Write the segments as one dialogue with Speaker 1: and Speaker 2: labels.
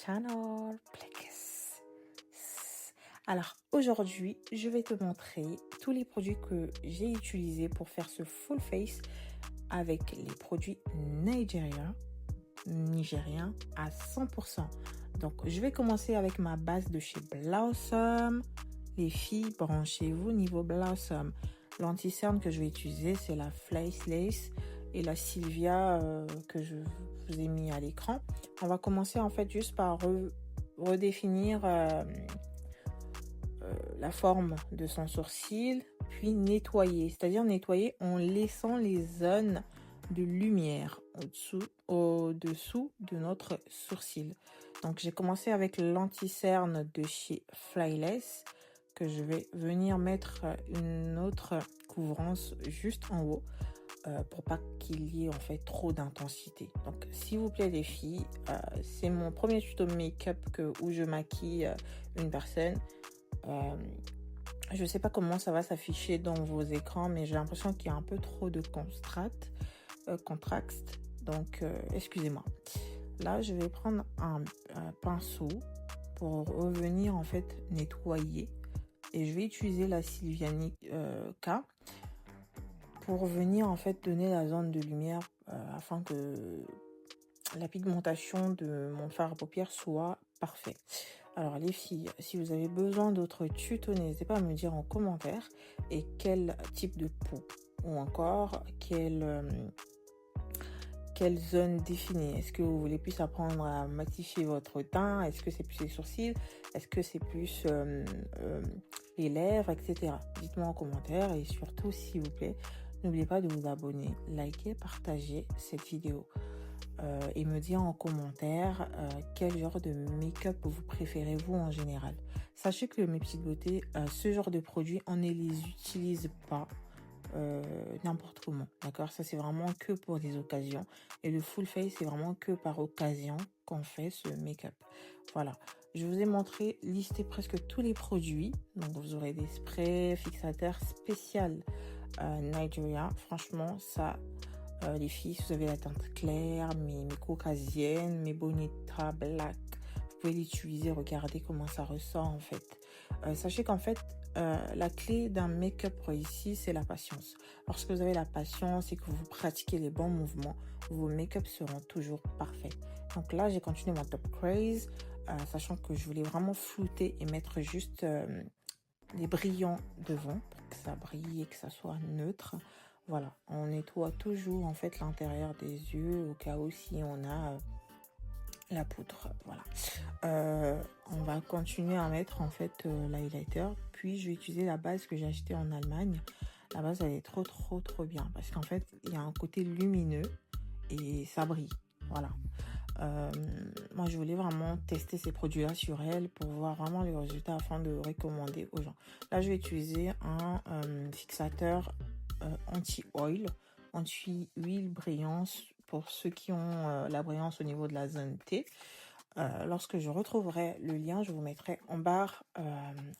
Speaker 1: channel Plekes. Alors aujourd'hui, je vais te montrer tous les produits que j'ai utilisés pour faire ce full face avec les produits nigériens à 100%. Donc je vais commencer avec ma base de chez Blossom. Les filles, branchez-vous niveau Blossom. L'anti-cerne que je vais utiliser, c'est la Face Lace et la Sylvia que je vous ai mis à l'écran. On va commencer en fait juste par redéfinir la forme de son sourcil, puis nettoyer. C'est-à-dire nettoyer en laissant les zones de lumière au-dessous de notre sourcil. Donc j'ai commencé avec l'anti-cerne de chez Flyless que je vais venir mettre une autre couvrance juste en haut pour pas qu'il y ait en fait trop d'intensité. Donc s'il vous plaît les filles, c'est mon premier tuto make-up où je maquille une personne. Je sais pas comment ça va s'afficher dans vos écrans, mais j'ai l'impression qu'il y a un peu trop de contraste. Donc excusez-moi. Là je vais prendre un pinceau pour revenir en fait nettoyer, et je vais utiliser la Sylviani K pour venir en fait donner la zone de lumière afin que la pigmentation de mon fard à paupières soit parfait. Alors les filles, si vous avez besoin d'autres tutos, n'hésitez pas à me dire en commentaire et quel type de peau ou encore quelle zone définir. Est-ce que vous voulez plus apprendre à matifier votre teint? Est-ce que c'est plus les sourcils? Est-ce que c'est plus les lèvres, etc. Dites-moi en commentaire, et surtout s'il vous plaît, n'oubliez pas de vous abonner, liker, partager cette vidéo et me dire en commentaire quel genre de make-up vous préférez vous en général. Sachez que mes petites beautés, ce genre de produits, on ne les utilise pas n'importe comment, d'accord? Ça c'est vraiment que pour des occasions, et le full face c'est vraiment que par occasion qu'on fait ce make-up. Voilà, je vous ai montré, listé presque tous les produits. Donc vous aurez des sprays fixateurs spécial Nigeria. Franchement ça, les filles, si vous avez la teinte claire, mes caucasiennes, mes Bonita Black, vous pouvez l'utiliser. Regardez comment ça ressort en fait. Sachez qu'en fait la clé d'un make-up réussi, c'est la patience. Lorsque vous avez la patience et que vous pratiquez les bons mouvements, vos make-up seront toujours parfaits. Donc là, j'ai continué mon top craze, sachant que je voulais vraiment flouter et mettre juste des brillants devant pour que ça brille et que ça soit neutre. Voilà, on nettoie toujours en fait l'intérieur des yeux au cas où si on a la poudre. Voilà, on va continuer à mettre en fait l'highlighter, puis je vais utiliser la base que j'ai achetée en Allemagne. La base elle est trop bien parce qu'en fait il y a un côté lumineux et ça brille. Voilà, moi je voulais vraiment tester ces produits là sur elle pour voir vraiment les résultats afin de recommander aux gens. Là je vais utiliser un fixateur anti-oil, anti-huile brillance pour ceux qui ont la brillance au niveau de la zone T. Lorsque je retrouverai le lien, je vous mettrai en barre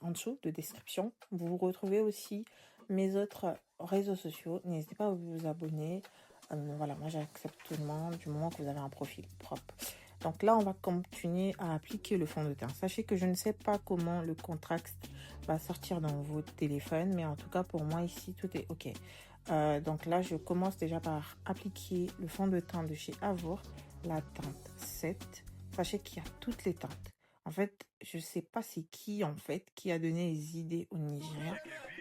Speaker 1: en dessous de description. Vous retrouvez aussi mes autres réseaux sociaux. N'hésitez pas à vous abonner. Voilà, moi j'accepte tout le monde du moment que vous avez un profil propre. Donc là, on va continuer à appliquer le fond de teint. Sachez que je ne sais pas comment le contraste va sortir dans vos téléphones, mais en tout cas pour moi ici, tout est OK. Donc là, je commence déjà par appliquer le fond de teint de chez Avour, la teinte 7. Sachez qu'il y a toutes les teintes. En fait, je sais pas c'est qui en fait qui a donné les idées au Nigeria,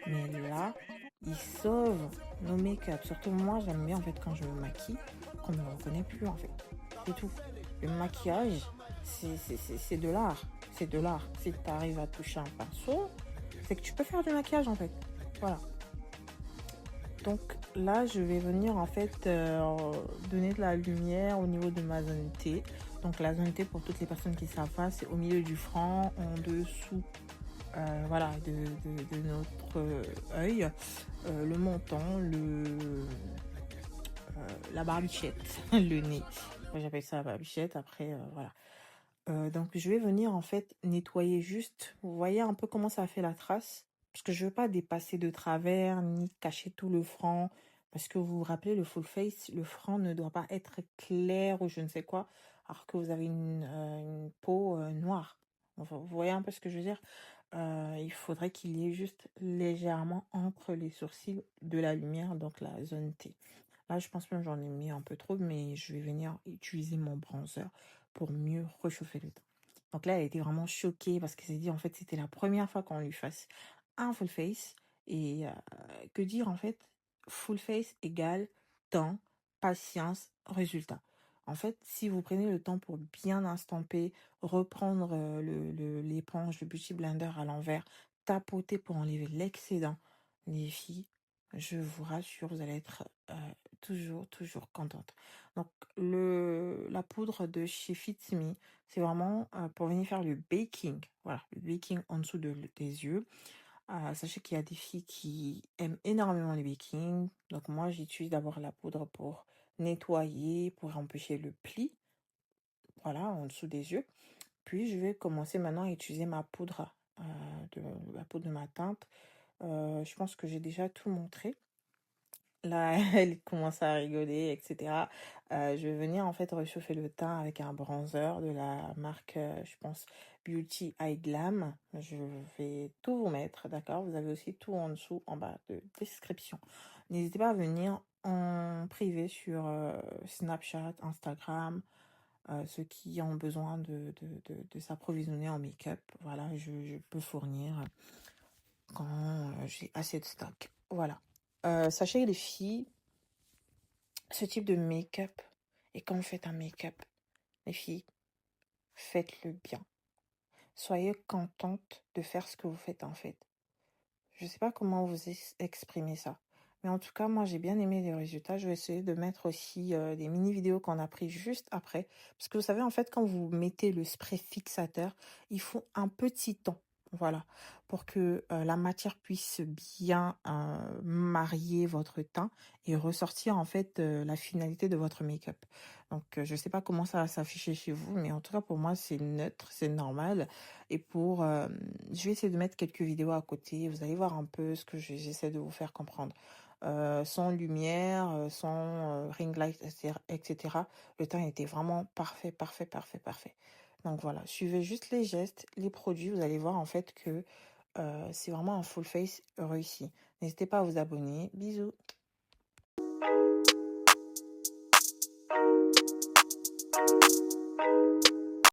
Speaker 1: mais là, ils sauvent nos make-up. Surtout moi, j'aime bien en fait quand je me maquille, qu'on ne me reconnaît plus en fait. C'est tout. Le maquillage, c'est de l'art. C'est de l'art. Si tu arrives à toucher un pinceau, c'est que tu peux faire du maquillage en fait. Voilà. Donc là, je vais venir en fait donner de la lumière au niveau de ma zone T. Donc la zone T, pour toutes les personnes qui savent pas, c'est au milieu du front, en dessous voilà, de notre œil, le menton, la barbichette, le nez. Moi j'appelle ça la barbichette. Après voilà. Donc je vais venir en fait nettoyer juste. Vous voyez un peu comment ça fait la trace, parce que je veux pas dépasser de travers ni cacher tout le front, parce que vous vous rappelez, le full face, le front ne doit pas être clair ou je ne sais quoi, alors que vous avez une peau noire. Enfin, vous voyez un peu ce que je veux dire? Il faudrait qu'il y ait juste légèrement entre les sourcils de la lumière, donc la zone T. Là, je pense même que j'en ai mis un peu trop, mais je vais venir utiliser mon bronzer pour mieux réchauffer le teint. Donc là, elle était vraiment choquée parce qu'elle s'est dit, en fait, c'était la première fois qu'on lui fasse un full face. Et que dire, en fait, full face égale temps, patience, résultat. En fait, si vous prenez le temps pour bien instamper, reprendre l'éponge, le beauty blender à l'envers, tapoter pour enlever l'excédent, les filles, je vous rassure, vous allez être toujours contente. Donc, la poudre de chez Fit Me, c'est vraiment pour venir faire le baking. Voilà, le baking en dessous des yeux. Sachez qu'il y a des filles qui aiment énormément le baking. Donc, moi, j'utilise d'abord la poudre pour nettoyer, pour empêcher le pli. Voilà, en dessous des yeux. Puis, je vais commencer maintenant à utiliser ma poudre, la poudre de ma teinte. Je pense que j'ai déjà tout montré. Là, elle commence à rigoler, etc. Je vais venir en fait réchauffer le teint avec un bronzer de la marque, je pense, Beauty Eye Glam. Je vais tout vous mettre, d'accord? Vous avez aussi tout en dessous, en bas de description. N'hésitez pas à venir en privé sur Snapchat, Instagram, ceux qui ont besoin de s'approvisionner en make-up. Voilà, je peux fournir quand j'ai assez de stock. Voilà. Sachez les filles, ce type de make-up, et quand vous faites un make-up, les filles, faites-le bien. Soyez contente de faire ce que vous faites en fait. Je sais pas comment vous exprimer ça. Mais en tout cas, moi, j'ai bien aimé les résultats. Je vais essayer de mettre aussi des mini-vidéos qu'on a pris juste après. Parce que vous savez, en fait, quand vous mettez le spray fixateur, il faut un petit temps. Voilà. Pour que la matière puisse bien marier votre teint et ressortir, en fait, la finalité de votre make-up. Donc, je sais pas comment ça va s'afficher chez vous. Mais en tout cas, pour moi, c'est neutre, c'est normal. Et je vais essayer de mettre quelques vidéos à côté. Vous allez voir un peu ce que j'essaie de vous faire comprendre. Sans lumière, sans ring light, etc. Le teint était vraiment parfait, parfait, parfait, parfait. Donc voilà, suivez juste les gestes, les produits. Vous allez voir en fait que c'est vraiment un full face réussi. N'hésitez pas à vous abonner. Bisous.